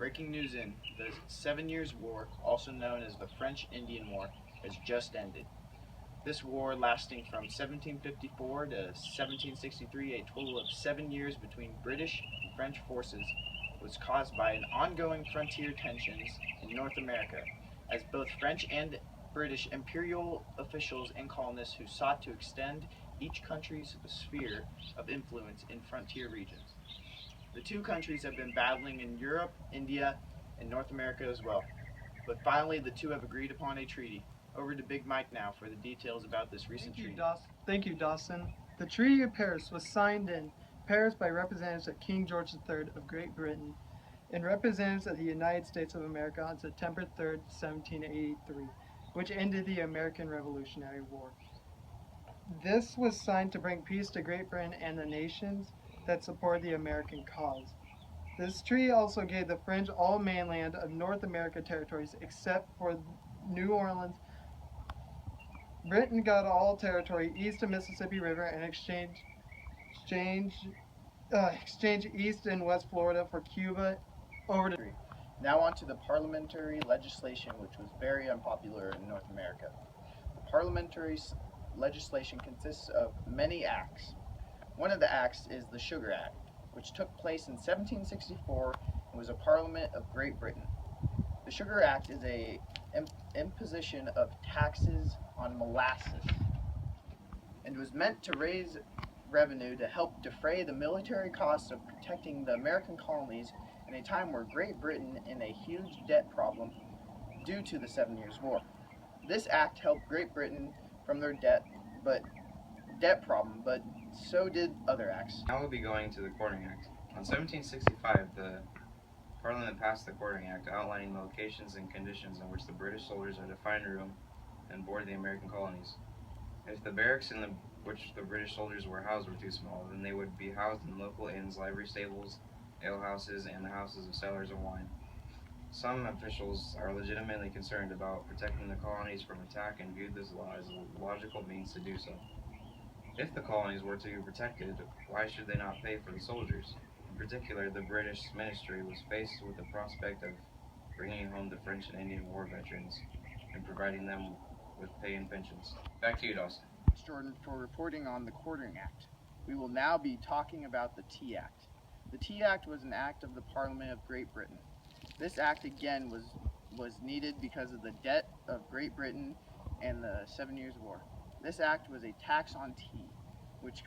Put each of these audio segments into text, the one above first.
Breaking news in, the 7 Years' War, also known as the French Indian War, has just ended. This war, lasting from 1754 to 1763, a total of 7 years between British and French forces, was caused by an ongoing frontier tensions in North America, as both French and British imperial officials and colonists who sought to extend each country's sphere of influence in frontier regions. The two countries have been battling in Europe, India, and North America as well. But finally, the two have agreed upon a treaty. Over to Big Mike now for the details about this recent treaty. Thank you, Dawson. The Treaty of Paris was signed in Paris by representatives of King George III of Great Britain and representatives of the United States of America on September 3, 1783, which ended the American Revolutionary War. This was signed to bring peace to Great Britain and the nations that support the American cause. This treaty also gave the French all mainland of North America territories except for New Orleans. Britain got all territory east of Mississippi River and exchanged East and West Florida for Cuba over to. Now on to the parliamentary legislation, which was very unpopular in North America. The parliamentary legislation consists of many acts. One of the acts is the Sugar Act, which took place in 1764 and was a parliament of Great Britain. The Sugar Act is a imposition of taxes on molasses and was meant to raise revenue to help defray the military costs of protecting the American colonies in a time where Great Britain in a huge debt problem due to the 7 Years' War. This act helped Great Britain from their debt problem, but so did other acts. Now we'll be going to the Quartering Act. On 1765, the Parliament passed the Quartering Act, outlining the locations and conditions in which the British soldiers are to find room and board the American colonies. If the barracks in which the British soldiers were housed were too small, then they would be housed in local inns, livery stables, alehouses, and the houses of cellars of wine. Some officials are legitimately concerned about protecting the colonies from attack and viewed this law as a logical means to do so. If the colonies were to be protected, why should they not pay for the soldiers? In particular, the British ministry was faced with the prospect of bringing home the French and Indian War veterans and providing them with pay and pensions. Back to you, Dawson. Thanks, Jordan, for reporting on the Quartering Act. We will now be talking about the Tea Act. The Tea Act was an act of the Parliament of Great Britain. This act again was needed because of the debt of Great Britain and the 7 Years' War. This act was a tax on tea, which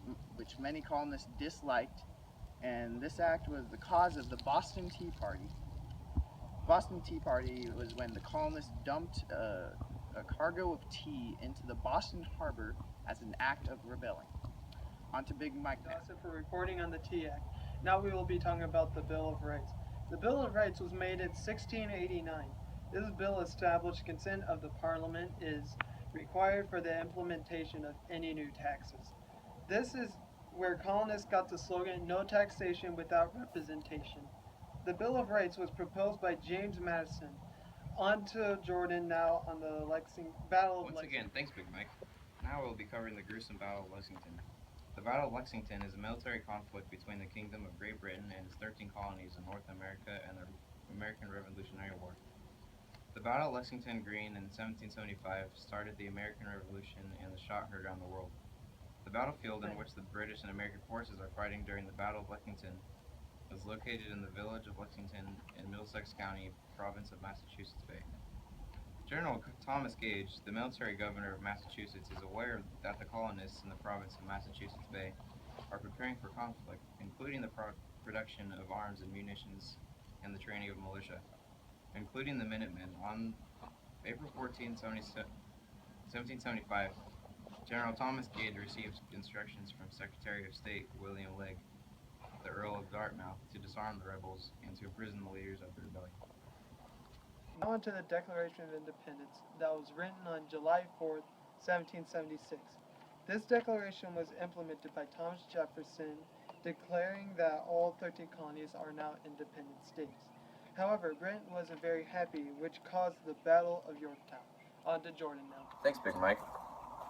many colonists disliked, and this act was the cause of the Boston Tea Party. Boston Tea Party was when the colonists dumped a cargo of tea into the Boston Harbor as an act of rebelling. On to Big Mike. Dawson for reporting on the Tea Act. Now we will be talking about the Bill of Rights. The Bill of Rights was made in 1689. This bill established consent of the Parliament is required for the implementation of any new taxes. This is where colonists got the slogan, "No taxation without representation." The Bill of Rights was proposed by James Madison. On to Jordan now on the Battle of Lexington. Once again, thanks, Big Mike. Now we'll be covering the gruesome Battle of Lexington. The Battle of Lexington is a military conflict between the Kingdom of Great Britain and its 13 colonies in North America and the American Revolutionary War. The Battle of Lexington Green in 1775 started the American Revolution and the shot heard around the world. The battlefield in which the British and American forces are fighting during the Battle of Lexington is located in the village of Lexington in Middlesex County, province of Massachusetts Bay. General Thomas Gage, the military governor of Massachusetts, is aware that the colonists in the province of Massachusetts Bay are preparing for conflict, including the production of arms and munitions and the training of militia, including the Minutemen. On April 14, 1775, General Thomas Gage received instructions from Secretary of State William Legge, the Earl of Dartmouth, to disarm the rebels and to imprison the leaders of the rebellion. Now on to the Declaration of Independence that was written on July 4, 1776. This declaration was implemented by Thomas Jefferson, declaring that all 13 colonies are now independent states. However, Britain wasn't very happy, which caused the Battle of Yorktown. On to Jordan now. Thanks, Big Mike.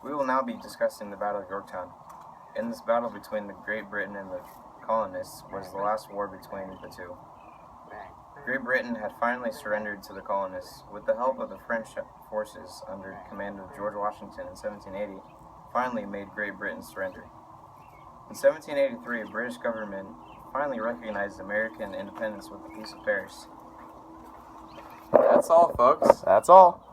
We will now be discussing the Battle of Yorktown. In this battle between the Great Britain and the colonists was the last war between the two. Great Britain had finally surrendered to the colonists. With the help of the French forces under command of George Washington in 1780, finally made Great Britain surrender. In 1783, the British government finally recognized American independence with the Peace of Paris. That's all, folks. That's all.